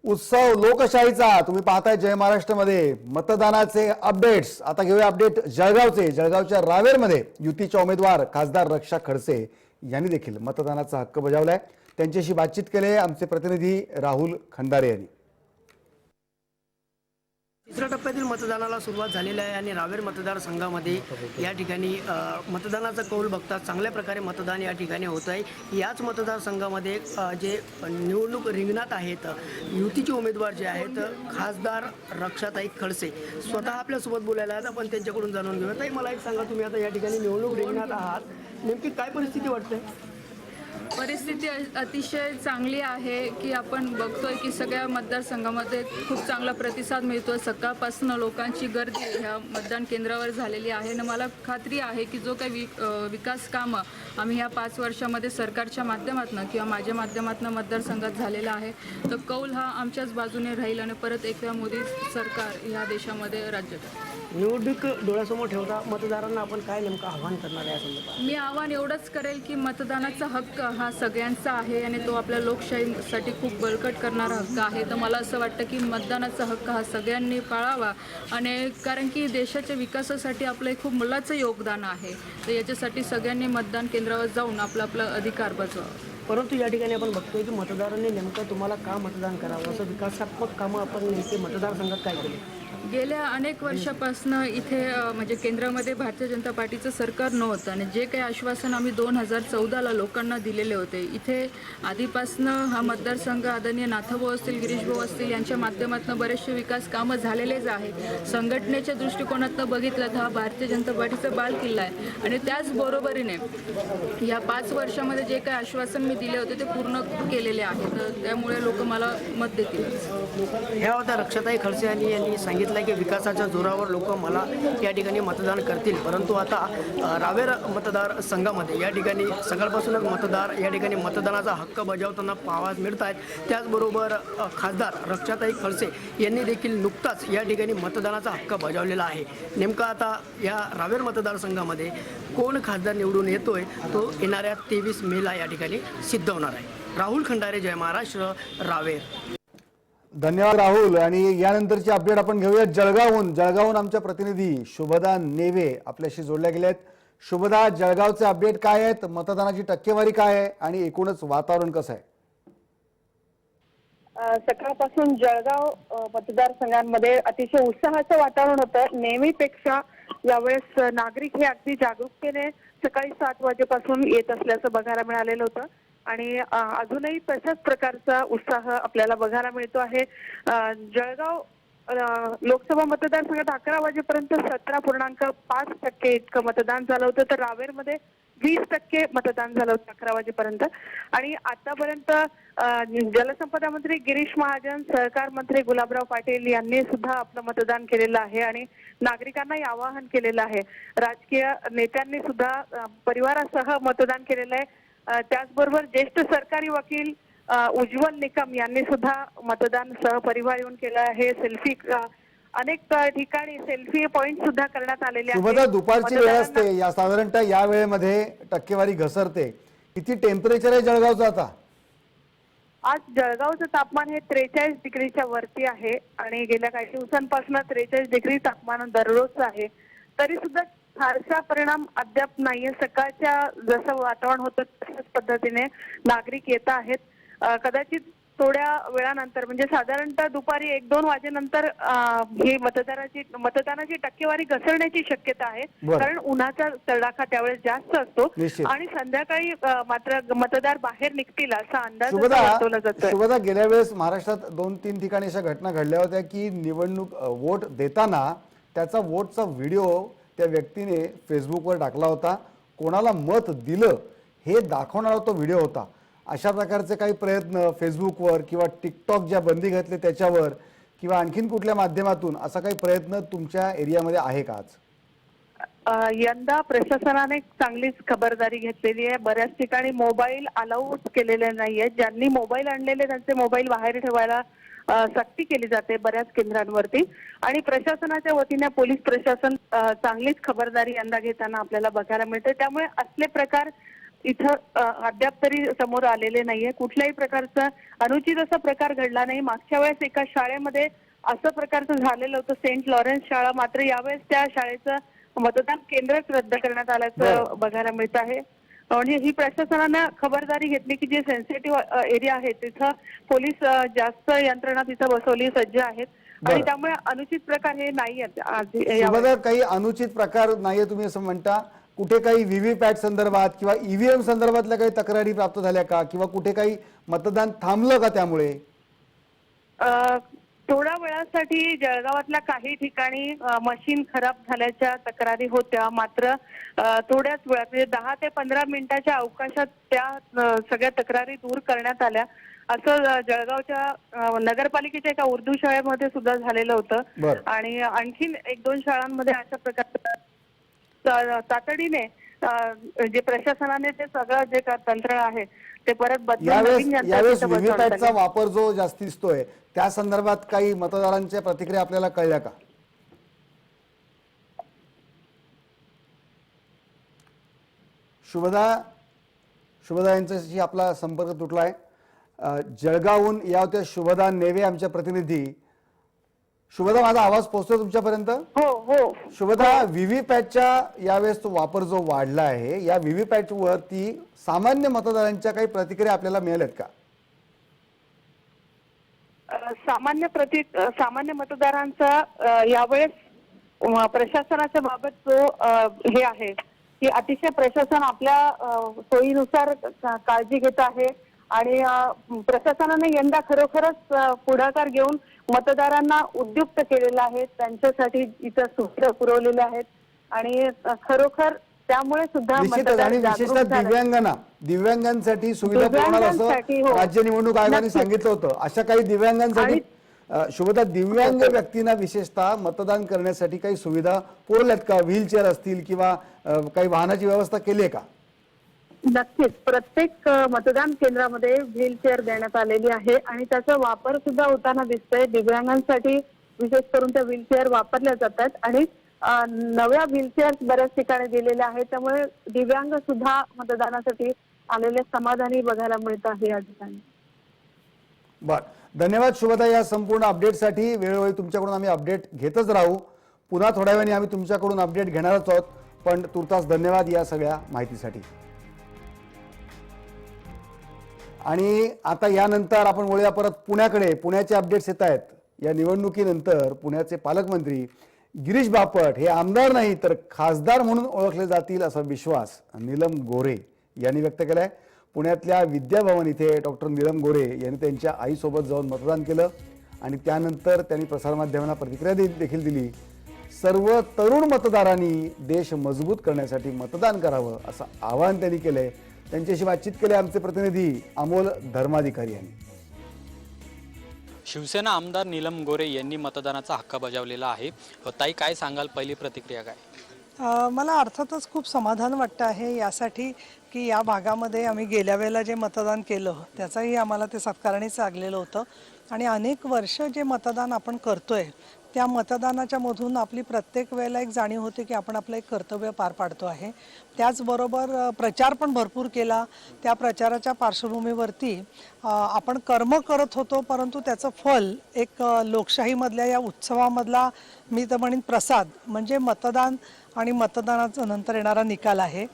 उत्सव लोकशाहीचा तुम्ही पाहताय जय महाराष्ट्रमध्ये मतदानाचे अपडेट्स। आता घेऊया अपडेट जळगावचे। जळगावच्या रावेरमध्ये युतीच्या उमेदवार खासदार रक्षा खडसे यांनी देखील मतदानाचा हक्क बजावलाय। त्यांच्याशी बातचीत केली आमचे प्रतिनिधी राहुल खंडारे यांनी। तिसऱ्या टप्प्यातील मतदानाला सुरुवात झालेली आहे आणि रावेर मतदारसंघामध्ये या ठिकाणी मतदानाचा कौल बघता चांगल्या प्रकारे मतदान या ठिकाणी होत आहे। याच मतदारसंघामध्ये जे निवडणूक रिंगणात आहेत युतीचे उमेदवार जे आहेत खासदार रक्षाताई खडसे स्वतः आपल्यासोबत बोलायला आहेत। आपण त्यांच्याकडून जाणून घेऊया। ताई, मला एक सांगा, तुम्ही आता या ठिकाणी निवडणूक रिंगणात आहात, नेमकी काय परिस्थिती वाटते? परिस्थिती अतिशय चांगली आहे की आपण बघतोय की सगळ्या मतदारसंघामध्ये खूप चांगला प्रतिसाद मिळतोय। सकाळपासून लोकांची गर्दी ह्या मतदान केंद्रावर झालेली आहे आणि मला खात्री आहे की जो काही विकास कामं आम्ही ह्या 5 वर्षामध्ये सरकारच्या माध्यमातून किंवा माझ्या माध्यमातून मतदारसंघात झालेला आहे, तर कौल हा आमच्याच बाजूने राहील आणि परत एकदा मोदी सरकार ह्या देशामध्ये राज्य करेल। निवडणूक डोळ्यासमोर ठेवता मतदारांना आपण काय नेमकं आव्हान करणार आहे या संदर्भात? मी आव्हान एवढंच करेल की मतदानाचा हक्क हा सगळ्यांचा आहे आणि तो आपल्या लोकशाहीसाठी खूप बळकट करणारा हक्क आहे। तर मला असं वाटतं की मतदानाचा हक्क हा सगळ्यांनी पाळावा आणि कारण की देशाच्या विकासासाठी आपलं खूप मोलाचं योगदान आहे, तर याच्यासाठी सगळ्यांनी मतदान केंद्रावर जाऊन आपला अधिकार बजवावा। परंतु या ठिकाणी आपण बघतोय की मतदारांनी नेमकं तुम्हाला का मतदान करावं, असं विकासात्मक कामं आपण नेमके मतदारसंघात काय केले? गेल्या अनेक वर्षापासून इथे म्हणजे केंद्रामध्ये भारतीय जनता पार्टीचं सरकार नव्हतं आणि जे काही आश्वासन आम्ही 2014ला लोकांना दिलेले होते, इथे आधीपासून हा मतदारसंघ आदरणीय नाथभाऊ असतील, गिरीशभाऊ असतील यांच्या माध्यमातून बरेचसे विकास कामं झालेलेच आहे। संघटनेच्या दृष्टिकोनातून बघितलं तर हा भारतीय जनता पार्टीचा बालकिल्ला आहे आणि त्याचबरोबरीने या 5 वर्षामध्ये जे काही आश्वासन मी दिले होते ते पूर्ण केलेले आहे, तर त्यामुळे लोक मला मत देतील। ह्या होत्या रक्षाताई खडसे यांनी सांगितलं की विकासाच्या जोरावर लोक मला या ठिकाणी मतदान करतील। परंतु आता रावेर मतदारसंघामध्ये या ठिकाणी सकाळपासूनच मतदार या ठिकाणी मतदानाचा हक्क बजावताना पाहावयास मिळत आहेत। त्याचबरोबर खासदार रक्षाताई खडसे यांनी देखील नुकताच या ठिकाणी मतदानाचा हक्क बजावलेला आहे। नेमका आता या रावेर मतदारसंघामध्ये कोण खासदार निवडून येतोय तो येणाऱ्या 23 मेला या ठिकाणी सिद्ध होणार आहे। राहुल खंडारे, जय महाराष्ट्र, रावेर। धन्यवाद राहुल। आणि यानंतरची अपडेट आपण घेऊया जळगावहून आमच्या प्रतिनिधी शुभदा नेवे आपल्याशी जोडल्या गेल्या आहेत। शुभदा, जळगावचे अपडेट काय आहेत? मतदानाची टक्केवारी काय आहे आणि एकूणच वातावरण कसं आहे? सकाळपासून जळगाव मतदारसंघांमध्ये अतिशय उत्साहाचं वातावरण होतं। नेहमीपेक्षा यावेळेस नागरिक हे अगदी जागरूकतेने सकाळी 7 वाजेपासून येत असल्याचं बघायला मिळालेलं होतं आणि अजूनही तशाच प्रकारचा उत्साह आपल्याला बघायला मिळतो आहे। जळगाव लोकसभा मतदारसंघात 11 वाजेपर्यंत 17.5% इतकं मतदान झालं होतं, तर रावेरमध्ये 20% मतदान झालं होतं 11 वाजेपर्यंत। आणि आतापर्यंत जलसंपदा मंत्री गिरीश महाजन, सहकार मंत्री गुलाबराव पाटील यांनी सुद्धा आपलं मतदान केलेलं आहे आणि नागरिकांनाही आवाहन केलेलं आहे। राजकीय नेत्यांनी सुद्धा परिवारासह मतदान केलेलं आहे। त्याचबरोबर ज्येष्ठ सरकारी वकील उज्ज्वल निकम यांनी सुद्धा मतदान सहपरिवार येऊन केलं आहे। सेल्फी अनेक ठिकाणी सेल्फी पॉइंट सुद्धा करण्यात आलेले आहेत। शुभदा, दुपारची वेळ असते, या साधारणतः या वेळेमध्ये टक्केवारी घसरते। किती टेम्परेचर आहे जळगावचं आता? आज जळगावचं तापमान हे 43 डिग्रीच्या वरती आहे आणि गेल्या काही दिवसांपासून 43 डिग्री तापमान दररोजचं आहे, तरी सुद्धा फारसा परिणाम अद्याप नाहीये। सकाळच्या जसं वातावरण होतं तशाच पद्धतीने नागरिक येत आहेत। कदाचित थोड्या वेळानंतर म्हणजे साधारणतः दुपारी 1-2 वाजेनंतर ही मतदानाची टक्केवारी घसरण्याची शक्यता आहे, कारण उन्हाचा तडाखा त्यावेळेस जास्त असतो आणि संध्याकाळी मात्र मतदार बाहेर निघतील असा अंदाज वर्तवला जातोय। शुभदा, गेल्या वेळेस महाराष्ट्रात 2-3 ठिकाणी अशा घटना घडल्या होत्या की निवडणूक वोट देताना त्याचा वोटचा व्हिडिओ त्या व्यक्तीने फेसबुकवर टाकला होता, कोणाला मत दिलं हे दाखवणारा तो व्हिडिओ होता। अशा प्रकारचे काही प्रयत्न फेसबुकवर किंवा टिकटॉक ज्या बंदी घातली त्याच्यावर किंवा आणखीन कुठल्या माध्यमातून असा काही प्रयत्न तुमच्या एरियामध्ये आहे का आज? यंदा प्रशासनाने चांगलीच खबरदारी घेतलेली आहे। बऱ्याच ठिकाणी मोबाईल अलाउड केलेले नाहीये। ज्यांनी मोबाईल आणलेले त्यांचे मोबाईल बाहेर ठेवायला सक्ती केली जाते बऱ्याच केंद्रांवरती आणि प्रशासनाच्या वतीने पोलीस प्रशासन चांगलीच खबरदारी यंदा घेताना आपल्याला बघायला मिळते। त्यामुळे असले प्रकार इथं अद्याप तरी समोर आलेले नाहीये. कुठल्याही प्रकारचा अनुचित असा प्रकार घडला नाही. मागच्या वेळेस एका शाळेमध्ये असं प्रकारचं झालेलं होतं, सेंट लॉरेन्स शाळा. मात्र यावेळेस त्या शाळेचं मतदान केंद्रच रद्द करण्यात आल्याचं बघायला मिळत आहे. म्हणजे ही प्रशासनानं खबरदारी घेतली की जे सेन्सिटिव्ह एरिया आहे तिथं पोलीस जास्त यंत्रणा तिथं बसवली सज्ज आहेत आणि त्यामुळे अनुचित प्रकार हे नाही आहेत. शुभदा, काही अनुचित प्रकार नाहीये तुम्ही असं म्हणता. कुठे काही व्हीव्हीपॅट संदर्भात किंवा ईव्हीएम संदर्भातल्या काही तक्रारी प्राप्त झाल्या का, किंवा कुठे काही मतदान थांबलं का त्यामुळे? थोड्या वेळासाठी जळगावातल्या काही ठिकाणी मशीन खराब झाल्याच्या तक्रारी होत्या. मात्र थोड्याच वेळात म्हणजे 10 ते 15 मिनिटाच्या अवकाशात त्या सगळ्या तक्रारी दूर करण्यात आल्या, असं जळगावच्या नगरपालिकेच्या एका उर्दू शाळेमध्ये सुद्धा झालेलं होतं. आणि आणखीन 1-2 शाळांमध्ये अशा प्रकारचं तातडीने जे प्रशासनाने ते सगळं जे तंत्र आहे ते परत बदलून यावेळेस व्हीव्हीपॅटचा वापर जो जास्त दिसतोय त्या संदर्भात काही मतदारांच्या प्रतिक्रिया आपल्याला कळल्या का? शुभदा यांच्याशी आपला संपर्क तुटलाय. जळगावहून या होत्या शुभदा नेवे आमच्या प्रतिनिधी. शुभदा, माझा आवाज पोहोचतोय तुमच्यापर्यंत? हो. शुभदा, व्हीव्हीपॅटच्या यावेळेस तो वापर जो वाढला आहे, या व्हीव्हीपॅट वरती सामान्य मतदारांच्या काही प्रतिक्रिया आपल्याला मिळाल्यात का? सामान्य मतदारांचा यावेळेस प्रशासनाच्या बाबत जो हे आहे की अतिशय प्रशासन आपल्या सोयीनुसार काळजी घेत आहे आणि प्रशासनाने यंदा खरोखरच पुढाकार घेऊन मतदारांना उद्युक्त केलेलं आहे, त्यांच्यासाठी इथं सुविधा पुरवलेल्या आहेत आणि खरोखर त्यामुळे सुद्धा विशेषतः दिव्यांगांसाठी सुविधा पुरवणार असं राज्य निवडणूक आयोगाने सांगितलं होतं. अशा काही दिव्यांगांसाठी शुभदा, दिव्यांग व्यक्तींना विशेषतः मतदान करण्यासाठी काही सुविधा पुरवल्यात का? व्हीलचेअर असतील किंवा काही वाहनाची व्यवस्था केली आहे का? नक्कीच, प्रत्येक मतदान केंद्रामध्ये व्हीलचेअर देण्यात आलेली आहे आणि त्याचा वापर सुद्धा होताना दिसतोय. दिव्यांगांसाठी विशेष करून त्या व्हीलचेअर वापरल्या जातात आणि नव्या व्हीलचेअर बऱ्याच ठिकाणी दिलेल्या आहेत. त्यामुळे दिव्यांग सुद्धा मतदानासाठी आलेले समाधानी बघायला मिळत आहे या ठिकाणी. बर, धन्यवाद शुभदा या संपूर्ण अपडेटसाठी. वेळोवेळी तुमच्याकडून आम्ही अपडेट घेतच राहू. पुन्हा थोड्या वेळाने आम्ही तुमच्याकडून अपडेट घेणारच आहोत, पण तुर्तास धन्यवाद या सगळ्या माहितीसाठी. आणि आता यानंतर आपण वळूया परत पुण्याकडे. पुण्याचे अपडेट्स येत आहेत. या निवडणुकीनंतर पुण्याचे पालकमंत्री गिरीश बापट हे आमदार नाही तर खासदार म्हणून ओळखले जातील असा विश्वास नीलम गोऱ्हे यांनी व्यक्त केलाय. पुण्यातल्या विद्याभवन इथे डॉक्टर नीलम गोऱ्हे यांनी त्यांच्या आईसोबत जाऊन मतदान केलं आणि त्यानंतर त्यांनी प्रसारमाध्यमांना प्रतिक्रिया देखील दिली. सर्व तरुण मतदारांनी देश मजबूत करण्यासाठी मतदान करावं असं आवाहन त्यांनी केलंय. त्यांच्याशी बातचीत केली आमचे प्रतिनिधी अमोल धर्माधिकारी यांनी. शिवसेना आमदार नीलम गोऱ्हे यांनी मतदानाचा हक्क बजावलेला आहे. ताई, काय सांगाल, पहिली प्रतिक्रिया काय? मला अर्थातच खूप समाधान वाटतं आहे यासाठी की या भागामध्ये आम्ही गेल्या वेळेला जे मतदान केलं त्याचाही आम्हाला ते सत्कारणी लागलेलं होतं आणि अनेक वर्ष जे मतदान आपण करतोय त्या मतदानाच्या मधून आपली प्रत्येक वेळेला एक जाणीव होते की आपण आपलं एक कर्तव्य पार पाडतो आहे. त्याचबरोबर प्रचार पण भरपूर केला. त्या प्रचाराच्या पार्श्वभूमीवरती आपण कर्म करत होतो, परंतु त्याचं फल एक लोकशाहीमधल्या या उत्सवामधला मी तर म्हणेन प्रसाद म्हणजे मतदान आणि मतदानाचा नंतर येणारा निकाल आहे.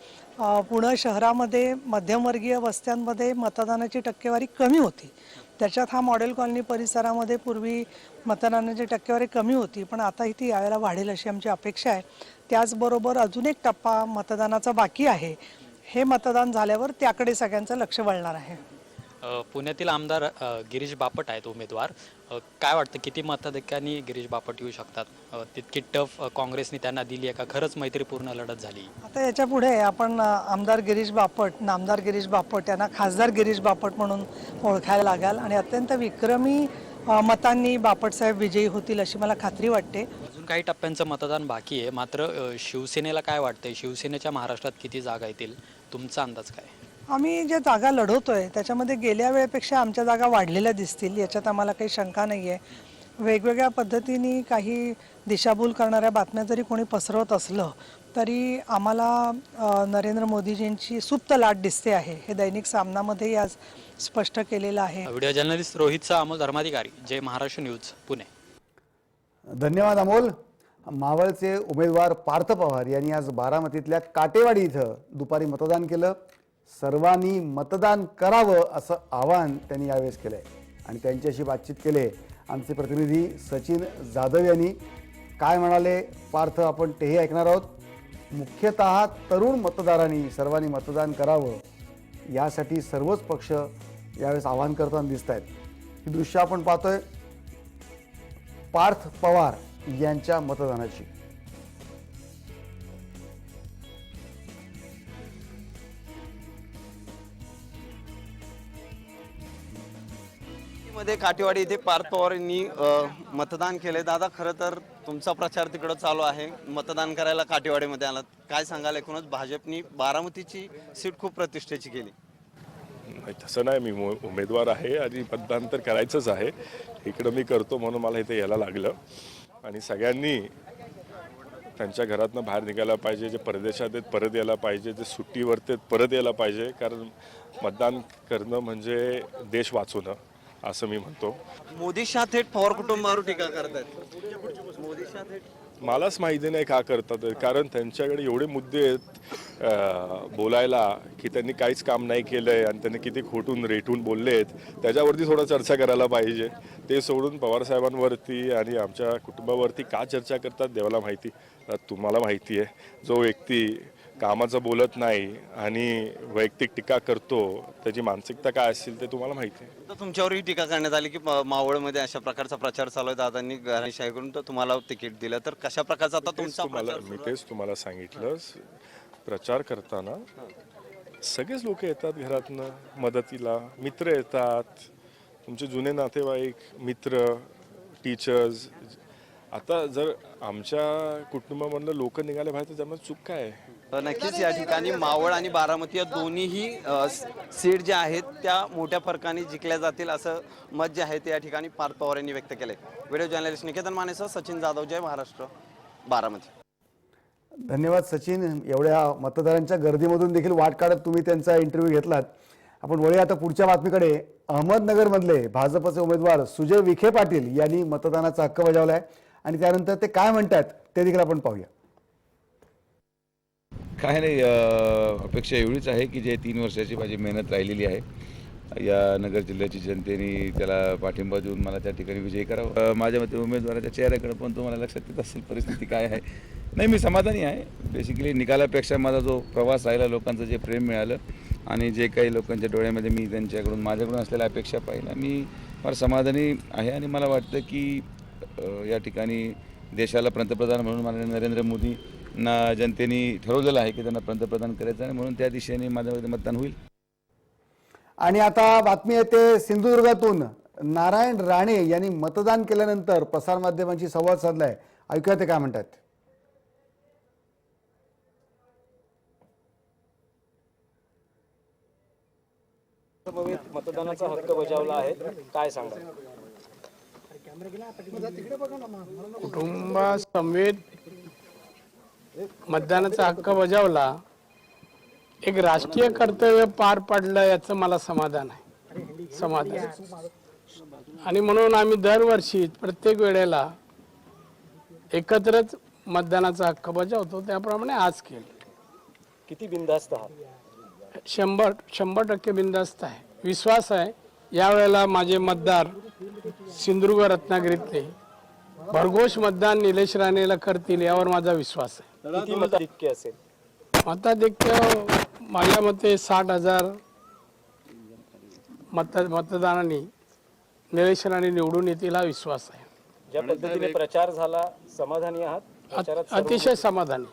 पुणे शहरामध्ये मध्यमवर्गीय वस्त्यांमध्ये मतदानाची टक्केवारी कमी होती. त्याच्यात हा मॉडेल कॉलनी परिसरामध्ये पूर्वी मतदानाची टक्केवारी कमी होती, पण आताही ती यावेळेला वाढेल अशी आमची अपेक्षा आहे. त्याचबरोबर अजून एक टप्पा मतदानाचा बाकी आहे. हे मतदान झाल्यावर त्याकडे सगळ्यांचं लक्ष वळणार आहे. पुण्यातील आमदार गिरीश बापट आहेत उमेदवार. काय वाटतं, किती मताधिक्यांनी गिरीश बापट येऊ शकतात? तितकी टफ काँग्रेसने त्यांना दिली आहे का? खरंच मैत्रीपूर्ण लढत झाली? आता याच्या पुढे आपण आमदार गिरीश बापट, नामदार गिरीश बापट यांना खासदार गिरीश बापट म्हणून ओळखायला लागाल आणि अत्यंत विक्रमी मतांनी बापटसाहेब विजयी होतील अशी मला खात्री वाटते. अजून काही टप्प्यांचं मतदान बाकी आहे. मात्र शिवसेनेला काय वाटतंय? शिवसेनेच्या महाराष्ट्रात किती जागा येतील? तुमचा अंदाज काय? आम्ही ज्या जागा लढवतोय त्याच्यामध्ये गेल्या वेळेपेक्षा आमच्या जागा वाढलेल्या दिसतील याच्यात आम्हाला काही शंका नाही आहे. वेगवेगळ्या पद्धतीने काही दिशाभूल करणाऱ्या बातम्या जरी कोणी पसरवत असलं तरी आम्हाला नरेंद्र मोदीजींची सुप्त लाट दिसते आहे. हे दैनिक सामनामध्येही आज स्पष्ट केलेलं आहे. व्हिडिओ जर्नलिस्ट रोहित शाह, अमोल धर्माधिकारी, जय महाराष्ट्र न्यूज, पुणे. धन्यवाद अमोल. मावळचे उमेदवार पार्थ पवार यांनी आज बारामतीतल्या काटेवाडी इथं दुपारी मतदान केलं. सर्वांनी मतदान करावं असं आवाहन त्यांनी यावेळेस केलंय आणि त्यांच्याशी बातचीत केले आमचे प्रतिनिधी सचिन जाधव यांनी. काय म्हणाले पार्थ आपण तेही ऐकणार आहोत. मुख्यतः तरुण मतदारांनी सर्वांनी मतदान करावं यासाठी सर्वच पक्ष यावेळेस आवाहन करताना दिसत आहेत. ही दृश्य आपण पाहतोय पार्थ पवार यांच्या मतदानाची. मध्ये काटेवाडी येथे पार्थ पवार यांनी मतदान केले. दादा, खरं तर तुमचा प्रचार तिकडं चालू आहे, मतदान करायला काटेवाडीमध्ये आलात, काय सांगाल? एकूणच भाजपनी बारामतीची सीट खूप प्रतिष्ठेची केली. नाही, तसं नाही. मी उमेदवार आहे आणि मतदान तर करायचंच आहे. इकडं मी करतो म्हणून मला इथे यायला लागलं. आणि सगळ्यांनी त्यांच्या घरातनं बाहेर निघायला पाहिजे. जे परदेशात आहेत परत यायला पाहिजे, जे सुट्टीवर आहेत परत यायला पाहिजे. कारण मतदान करणं म्हणजे देश वाचवणं असं मी म्हणतो. मोदी शाह थेट पवार कुटुंबावर टीका करतायत. मोदी शाह थेट मलाच माहिती नाही का करतात. कारण त्यांच्याकडे एवढे मुद्दे आहेत बोलायला की त्यांनी काहीच काम नाही केलं आहे आणि त्यांनी किती खोटून रेटून बोलले आहेत, त्याच्यावरती थोडं चर्चा करायला पाहिजे. ते सोडून पवारसाहेबांवरती आणि आमच्या कुटुंबावरती का चर्चा करतात देवाला माहिती. तुम्हाला माहिती आहे, जो व्यक्ती कामाचं बोलत नाही आणि वैयक्तिक टीका करतो त्याची मानसिकता काय असेल ते तुम्हाला माहिती आहे. तर तुमच्यावरही टीका करण्यात आली की मावळमध्ये अशा प्रकारचा प्रचार चालू आहे, दादांनी घराणेशाही करून तर तुम्हाला तिकीट दिलं, तर कशा प्रकारचा आता तुमचा प्रचार? मी तेच तुम्हाला सांगितलं. प्रचार करताना सगळेच लोक येतात घरातनं मदतीला, मित्र येतात, तुमचे जुने नातेवाईक, मित्र, टीचर्स. आता जर आमच्या कुटुंबामधलं लोक निघाले बाहेर तर त्यामुळे चूक काय आहे? नक्कीच या ठिकाणी मावळ आणि बारामती या दोन्हीही सीट ज्या आहेत त्या मोठ्या फरकाने जिंकल्या जातील असं मत जे आहे ते या ठिकाणी पार्थ पवार यांनी व्यक्त केलंय. व्हिडिओ जर्नलिस्ट निकेतन मानेसह सचिन जाधव, जय महाराष्ट्र, बारामती. धन्यवाद सचिन. एवढ्या मतदारांच्या गर्दीमधून देखील वाट काढत तुम्ही त्यांचा इंटरव्ह्यू घेतलात. आपण वळूया आता पुढच्या बातमीकडे. अहमदनगरमधले भाजपचे उमेदवार सुजय विखे पाटील यांनी मतदानाचा हक्क बजावलाय आणि त्यानंतर ते काय म्हणतात ते देखील आपण पाहूया. काय नाही, अपेक्षा एवढीच आहे की जे 3 वर्षाची माझी मेहनत राहिलेली आहे या नगर जिल्ह्याची जनतेने त्याला पाठिंबा देऊन मला त्या ठिकाणी विजयी करावं. माझ्या मते उमेदवाराच्या चेहऱ्याकडे पण तुम्हाला लक्षात येत असेल परिस्थिती काय आहे. नाही, मी समाधानी आहे. बेसिकली निकालापेक्षा माझा जो प्रवास राहिला, लोकांचं जे प्रेम मिळालं आणि जे काही लोकांच्या डोळ्यामध्ये मी त्यांच्याकडून माझ्याकडून असलेल्या अपेक्षा पाहिल्या, मी फार समाधानी आहे. आणि मला वाटतं की या ठिकाणी देशाला पंतप्रधान म्हणून माननीय नरेंद्र मोदींना जनतेने ठरवलेलं आहे की त्यांना पंतप्रधान करायचं आणि म्हणून त्या दिशेने माझ्यामध्ये मतदान होईल. आणि आता बातमी येते सिंधुदुर्गातून. नारायण राणे यांनी मतदान केल्यानंतर प्रसारमाध्यमांशी संवाद साधलाय. ऐकूया ते काय म्हणतात. मतदानाचा हक्क बजावला आहे, काय सांगा? कुटुंबासमेत मतदानाचा हक्क बजावला, एक राष्ट्रीय कर्तव्य पार पाडलं याचं मला समाधान आहे. आणि म्हणून आम्ही दरवर्षी प्रत्येक वेळेला एकत्रच मतदानाचा हक्क बजावतो, त्याप्रमाणे आज केलं. किती बिनधास्त आहात? 100% बिनधास्त आहे. विश्वास आहे यावेळेला माझे मतदार सिंधुदुर्ग रत्नागिरीतले भरघोष मतदान निलेश राणेला करतील यावर माझा विश्वास आहे. किती मताधिक्य असेल? मताधिक्य माझ्या मते 60,000 मतदानांनी निलेश राणे निवडून येतील हा विश्वास आहे. ज्या पद्धतीने प्रचार झाला, समाधानी आहात? प्रचारात अतिशय समाधानी.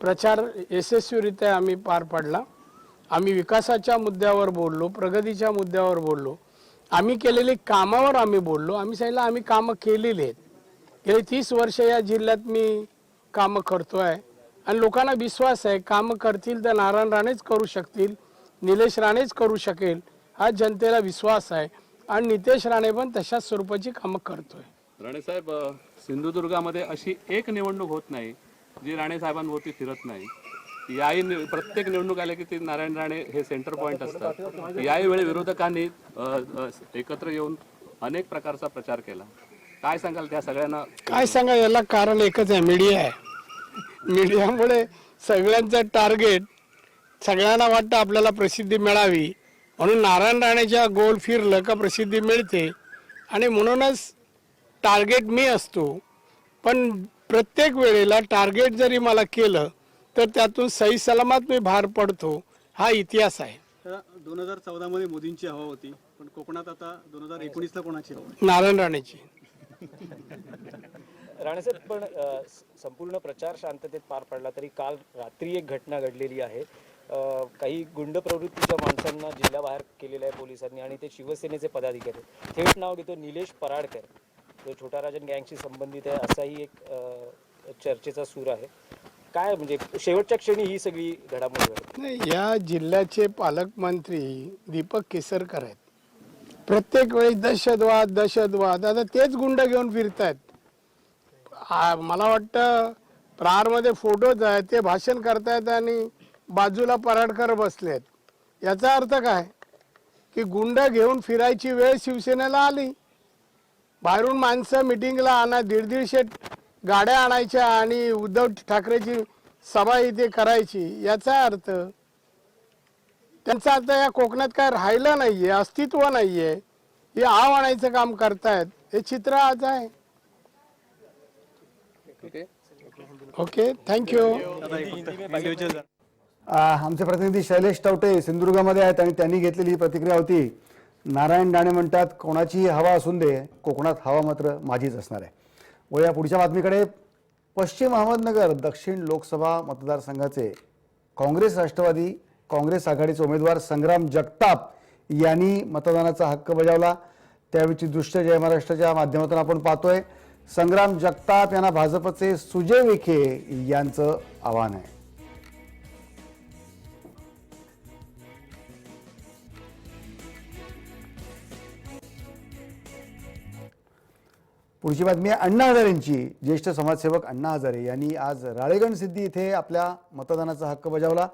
प्रचार यशस्वीरित्या आम्ही पार पाडला. आम्ही विकासाच्या मुद्द्यावर बोललो, प्रगतीच्या मुद्द्यावर बोललो, आम्ही केलेली कामावर आम्ही बोललो. आम्ही सांगितलं आम्ही कामं केलेली आहेत. गेली 30 वर्ष या जिल्ह्यात मी कामं करतोय आणि लोकांना विश्वास आहे कामं करतील तर नारायण राणेच करू शकतील, निलेश राणेच करू शकेल हा जनतेला विश्वास आहे. आणि नितेश राणे पण तशाच स्वरूपाची कामं करतोय. राणे साहेब, सिंधुदुर्गामध्ये अशी एक निवडणूक होत नाही जी राणे साहेबांवरती फिरत नाही. याही प्रत्येक निवडणूक आल्या की ते नारायण राणे हे सेंटर पॉईंट असतात. याही वेळी विरोधकांनी एकत्र येऊन अनेक प्रकारचा प्रचार केला. काय सांगाल त्या सगळ्यांना? काय सांगा, याला कारण एकच आहे, मीडिया आहे. मीडियामुळे सगळ्यांचं टार्गेट, सगळ्यांना वाटतं आपल्याला प्रसिद्धी मिळावी म्हणून नारायण राणेच्या गोल फिरलं का प्रसिद्धी मिळते आणि म्हणूनच टार्गेट मी असतो. पण प्रत्येक वेळेला टार्गेट जरी मला केलं तर त्यातून सही सलामत मी बाहेर पडतो. हा इतिहास आहे. 2014 मध्ये मोदींची हवा होती, पण कोकणात आता 2019ला कोणाची हवा? नारायण राणेची. राणेसाहेब, पण संपूर्ण प्रचार शांततेत पार पडला तरी काल रात्री एक घटना घडलेली आहे. काही गुंड प्रवृत्तीच्या माणसांना जिल्ह्याबाहेर केलेलं आहे पोलिसांनी आणि ते शिवसेनेचे पदाधिकारी. थेट नाव घेतो निलेश पराडकर, जो छोटा राजन गँगशी संबंधित आहे असाही एक चर्चेचा सूर आहे. काय म्हणजे शेवटच्या क्षणी ही सगळी घडामोडी घडते? नाही, या जिल्ह्याचे पालकमंत्री दीपक केसरकर आहेत. प्रत्येक वेळी दहशतवाद दहशतवाद, आता तेच गुंड घेऊन फिरतायत. मला वाटतं प्रहारमध्ये फोटोज आहेत, ते भाषण करतायत आणि बाजूला पराडकर बसलेत. याचा अर्थ काय की गुंड घेऊन फिरायची वेळ शिवसेनेला आली. बाहेरून माणसं मिटिंगला आणा, 150 गाड्या आणायच्या आणि उद्धव ठाकरेची सभा इथे करायची. याचा अर्थ त्यांचं आता या कोकणात काय राहिलं नाहीये, अस्तित्व नाहीये. हे आव आणायचं काम करतायत. हे चित्र आज आहे. Okay, thank you. आमचे प्रतिनिधी शैलेश टवटे सिंधुदुर्गामध्ये आहेत आणि त्यांनी घेतलेली प्रतिक्रिया होती. नारायण राणे म्हणतात कोणाची हवा असून दे, कोकणात हवा मात्र माझीच असणार आहे. व या पुढच्या बातमीकडे. पश्चिम अहमदनगर दक्षिण लोकसभा मतदारसंघाचे काँग्रेस राष्ट्रवादी काँग्रेस आघाडीचे उमेदवार संग्राम जगताप यांनी मतदानाचा हक्क बजावला. त्यावेळीची दृश्य जय महाराष्ट्राच्या माध्यमातून आपण पाहतोय. संग्राम जगताप यांना भाजपचे सुजय विखे यांचं आव्हान आहे. पुढची बातमी आहे अण्णा हजारेंची. ज्येष्ठ समाजसेवक अण्णा हजारे यांनी आज राळेगण सिद्धी इथे आपल्या मतदानाचा हक्क बजावला.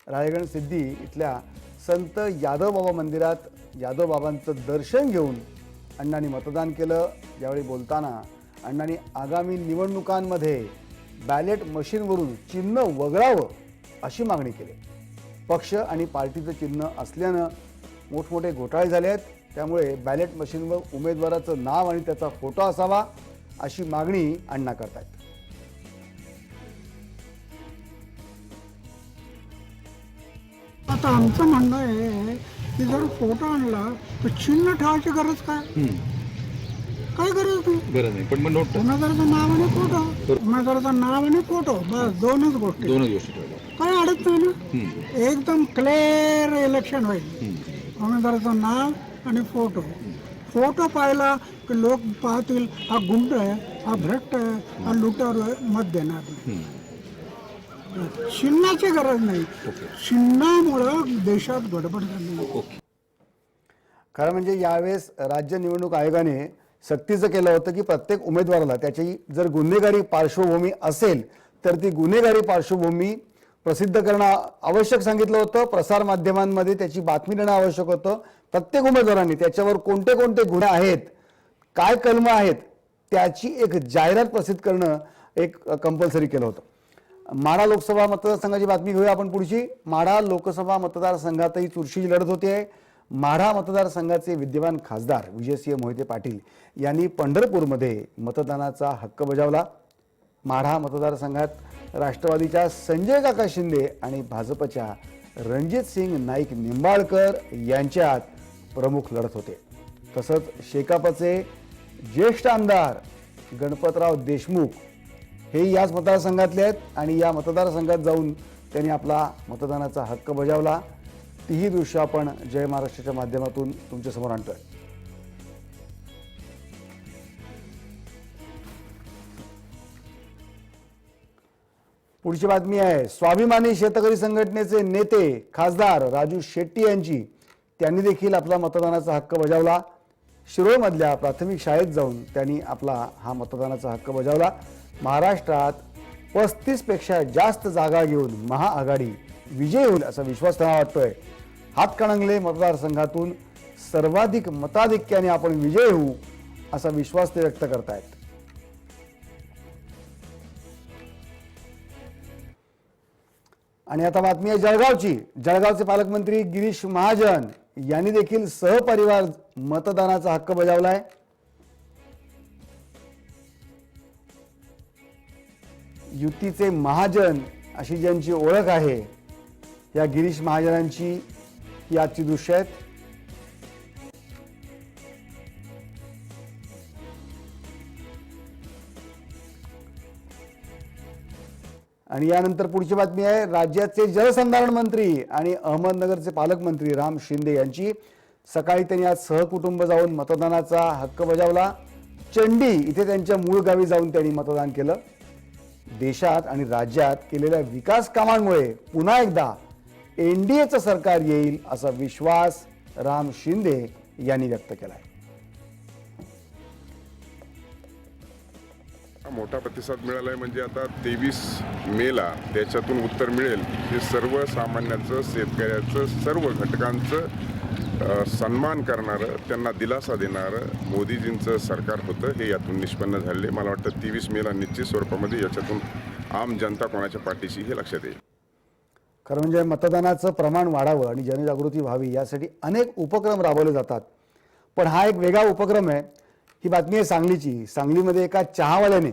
राळेगण सिद्धी इथल्या संत यादव बाबा मंदिरात यादव बाबांचं दर्शन घेऊन अण्णांनी मतदान केलं. यावेळी बोलताना अण्णांनी आगामी निवडणुकांमध्ये बॅलेट मशीनवरून चिन्ह वगळावं अशी मागणी केली. पक्ष आणि पार्टीचं चिन्ह असल्यानं मोठमोठे घोटाळे झाले आहेत, त्यामुळे बॅलेट मशीनवर उमेदवाराचं नाव आणि त्याचा फोटो असावा अशी मागणी अण्णा करतायत. आता आमचं म्हणणं आहे की जर फोटो आणला तर चिन्ह ठेवायची गरज काय? काय गरज नाही. गरज नाही, पण मग नोट उमेदवाराचं नाव आणि फोटो, उमेदवाराचं नाव आणि फोटो, बस दोनच गोष्टी काय अडत नाही ना. एकदम क्लिअर इलेक्शन होईल. उमेदवाराचं नाव आणि फोटो. फोटो पाहिला की लोक पाहतील हा गुंड आहे, हा भ्रष्ट आहे, हा लुटारू आहे, मत देणार नाही. चिन्हाची गरज नाही. चिन्हामुळं देशात गडबड झाली. खरं म्हणजे यावेळेस राज्य निवडणूक आयोगाने सक्तीचं केलं होतं की प्रत्येक उमेदवाराला त्याची जर गुन्हेगारी पार्श्वभूमी असेल तर ती गुन्हेगारी पार्श्वभूमी प्रसिद्ध करणं आवश्यक सांगितलं होतं. प्रसारमाध्यमांमध्ये त्याची बातमी देणं आवश्यक होतं. प्रत्येक उमेदवारांनी त्याच्यावर कोणते कोणते गुन्हे आहेत, काय कलम आहेत, त्याची एक जाहिरात प्रसिद्ध करणं एक कंपल्सरी केलं होतं. माढा लोकसभा मतदारसंघाची बातमी घेऊया आपण पुढची. माढा लोकसभा मतदारसंघातही चुरशीची लढत होते. माढा मतदारसंघाचे विद्यमान खासदार विजयसिंह मोहिते पाटील यांनी पंढरपूरमध्ये मतदानाचा हक्क बजावला. माढा मतदारसंघात राष्ट्रवादीच्या संजय काका शिंदे आणि भाजपच्या रणजित सिंग नाईक निंबाळकर यांच्यात प्रमुख लढत होते. तसंच शेकापचे ज्येष्ठ आमदार गणपतराव देशमुख हे याच मतदारसंघातले आहेत आणि या मतदारसंघात जाऊन त्यांनी आपला मतदानाचा हक्क बजावला. तीही दृश्य आपण जय महाराष्ट्राच्या माध्यमातून तुमच्यासमोर आणतोय. पुढची बातमी आहे स्वाभिमानी शेतकरी संघटनेचे नेते खासदार राजू शेट्टी यांची. त्यांनी देखील आपला मतदानाचा हक्क बजावला. शिरोळमधल्या प्राथमिक शाळेत जाऊन त्यांनी आपला हा मतदानाचा हक्क बजावला. महाराष्ट्रात 35 पेक्षा जास्त जागा घेऊन महाआघाडी विजयी होईल असा विश्वास त्यांना वाटतोय. हातकणंगले मतदारसंघातून सर्वाधिक मताधिक्याने आपण विजयी होऊ असा विश्वास ते व्यक्त करतायत. आणि आता बातमी आहे जळगावची. जळगावचे पालकमंत्री गिरीश महाजन यांनी देखील सहपरिवार मतदानाचा हक्क बजावलाय. युतीचे महाजन अशी ज्यांची ओळख आहे या गिरीश महाजनांची ही आजची दृश्य आहेत. आणि यानंतर पुढची बातमी आहे राज्याचे जलसंधारण मंत्री आणि अहमदनगरचे पालकमंत्री राम शिंदे यांची. सकाळी त्यांनी आज सहकुटुंब जाऊन मतदानाचा हक्क बजावला. चंडी इथे त्यांच्या मूळ गावी जाऊन त्यांनी मतदान केलं. देशात आणि राज्यात केलेल्या विकास कामांमुळे पुन्हा एकदा एनडीएचं सरकार येईल असा विश्वास राम शिंदे यांनी व्यक्त केलाय. मोठा प्रतिसाद मिळालाय म्हणजे आता 23 मेला त्याच्यातून उत्तर मिळेल हे सर्वसामान्याचं, शेतकऱ्याचं, सर्व घटकांचं सन्मान करणारं, त्यांना दिलासा देणारं मोदीजींचं सरकार होतं हे यातून निष्पन्न झाले. मला वाटतं 23 मेला निश्चित स्वरूपामध्ये याच्यातून आम जनता कोणाच्या पाठीशी हे लक्षात येईल. खरं म्हणजे मतदानाचं प्रमाण वाढावं आणि जनजागृती व्हावी यासाठी अनेक उपक्रम राबवले जातात. पण हा एक वेगळा उपक्रम आहे. ही बातमी आहे सांगलीची. सांगलीमध्ये एका चहावाल्याने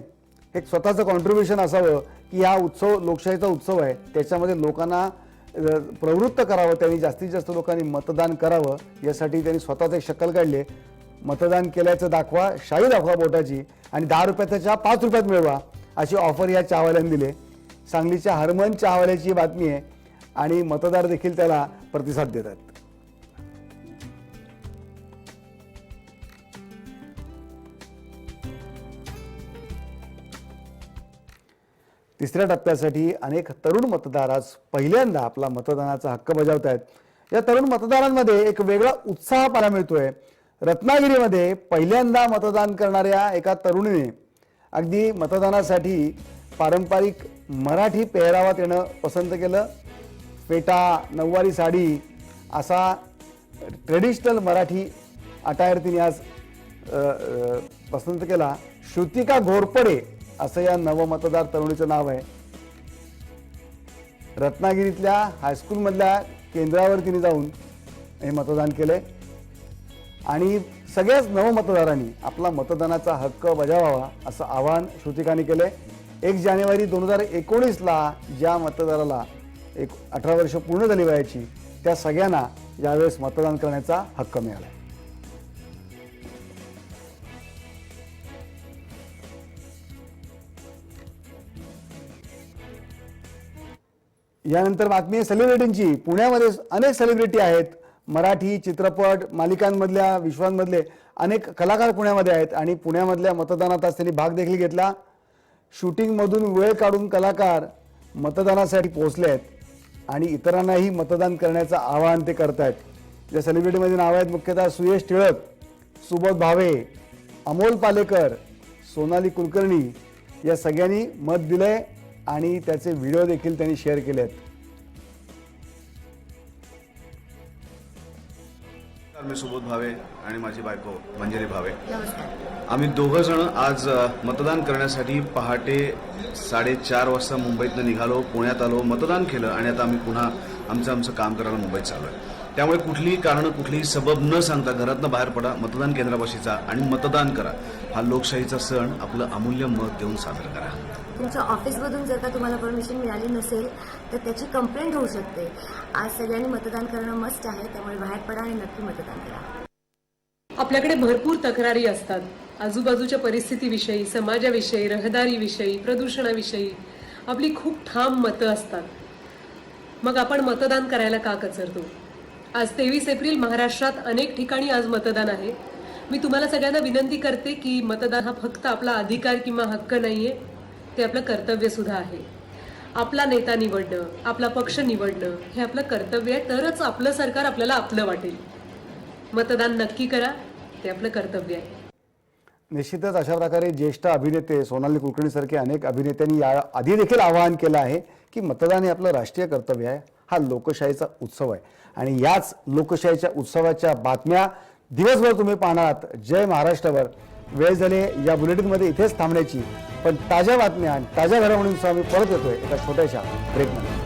एक स्वतःचं कॉन्ट्रीब्युशन असावं की हा उत्सव लोकशाहीचा उत्सव आहे, त्याच्यामध्ये लोकांना प्रवृत्त करावं, त्यांनी जास्तीत जास्त लोकांनी मतदान करावं यासाठी त्यांनी स्वतःच एक शक्कल काढली. मतदान केल्याचं दाखवा, शाही दाखवा बोटाची आणि 10 रुपयाचा चहा 5 रुपयात मिळवा अशी ऑफर या चहावाल्याने दिली. सांगलीच्या हरमन चहावाल्याची बातमी आहे आणि मतदार देखील त्याला प्रतिसाद देतात. तिसऱ्या टप्प्यासाठी अनेक तरुण मतदार आज पहिल्यांदा आपला मतदानाचा हक्क बजावत आहेत. या तरुण मतदारांमध्ये एक वेगळा उत्साह पाहायला मिळतोय. रत्नागिरीमध्ये पहिल्यांदा मतदान करणाऱ्या एका तरुणीने अगदी मतदानासाठी पारंपरिक मराठी पेहरावात येणं पसंत केलं. फेटा, नऊवारी साडी असा ट्रेडिशनल मराठी अटायर तिने आज पसंत केला. श्रुतिका घोरपडे असं या नवमतदार तरुणीचं नाव आहे. रत्नागिरीतल्या हायस्कूलमधल्या केंद्रावर तिने जाऊन हे मतदान केलंय आणि सगळ्याच नवमतदारांनी आपला मतदानाचा हक्क बजावावा असं आवाहन श्रुतिकाने केलंय. 1 जानेवारी 2019ला ज्या मतदाराला 18 वर्ष पूर्ण झाली वयाची त्या सगळ्यांना यावेळेस मतदान करण्याचा हक्क मिळाला. यानंतर बातमी आहे सेलिब्रिटींची. पुण्यामध्ये अनेक सेलिब्रिटी आहेत. मराठी चित्रपट मालिकांमधल्या विश्वांमधले अनेक कलाकार पुण्यामध्ये आहेत आणि पुण्यामधल्या मतदानात आज त्यांनी भाग देखील घेतला. शूटिंगमधून वेळ काढून कलाकार मतदानासाठी पोहोचले आहेत आणि इतरांनाही मतदान करण्याचं आवाहन ते करत आहेत. या सेलिब्रिटीमध्ये नाव आहेत मुख्यतः सुयश टिळक, सुबोध भावे, अमोल पालेकर, सोनाली कुलकर्णी या सगळ्यांनी मत दिलंय आणि त्याचे व्हिडिओ देखील त्यांनी शेअर केले आहेत. मी सुबोध भावे आणि माझी बायको मंजिरी भावे, आम्ही दोघं जण आज मतदान करण्यासाठी पहाटे 4:30 वाजता मुंबईतनं निघालो, पुण्यात आलो, मतदान केलं आणि आता आम्ही पुन्हा आमचं काम करायला मुंबईत चालू आहे. त्यामुळे कुठलीही कारणं, कुठलीही सबब न सांगता घरातनं बाहेर पडा, मतदान केंद्रापाशीचा आणि मतदान करा. हा लोकशाहीचा सण आपलं अमूल्य मत देऊन साजरा करा. तुमच्या ऑफिसमधून जर का तुम्हाला परमिशन मिळाली नसेल तर त्याची कंप्लेंट होऊ शकते. आज सगळ्यांनी मतदान करणं मस्ट आहे, त्यामुळे बाहेर पडा आणि नक्की मतदान करा. आपल्याकडे भरपूर तक्रारी असतात आजूबाजूच्या परिस्थितीविषयी, समाजाविषयी, रहदारीविषयी, प्रदूषणाविषयी. आपली खूप ठाम मतं असतात. मग आपण मतदान करायला का कचरतो? आज 23 एप्रिल महाराष्ट्रात अनेक ठिकाणी आज मतदान आहे. मी तुम्हाला सगळ्यांना विनंती करते की मतदान हा फक्त आपला अधिकार किंवा हक्क नाहीये, ते आपलं कर्तव्य सुद्धा आहे. आपला नेता निवडणं, आपला पक्ष निवडणं हे आपलं कर्तव्य आहे, तरच आपलं सरकार आपल्याला आपलं वाटेल. मतदान नक्की करा, ते आपलं कर्तव्य आहे. निश्चितच अशा प्रकारे ज्येष्ठ अभिनेते सोनाली कुलकर्णीसारखे अनेक अभिनेत्यांनी या आधी देखील आवाहन केलं आहे की मतदान हे आपलं राष्ट्रीय कर्तव्य आहे, हा लोकशाहीचा उत्सव आहे आणि याच लोकशाहीच्या उत्सवाच्या बातम्या दिवसभर तुम्ही पाहणार आहात जय महाराष्ट्रवर. वेळ झाली या बुलेटिनमध्ये इथेच थांबण्याची, पण ताज्या बातम्या आणि ताज्या घडामोडींसह आम्ही परत येतोय एका छोट्याशा ब्रेकमध्ये.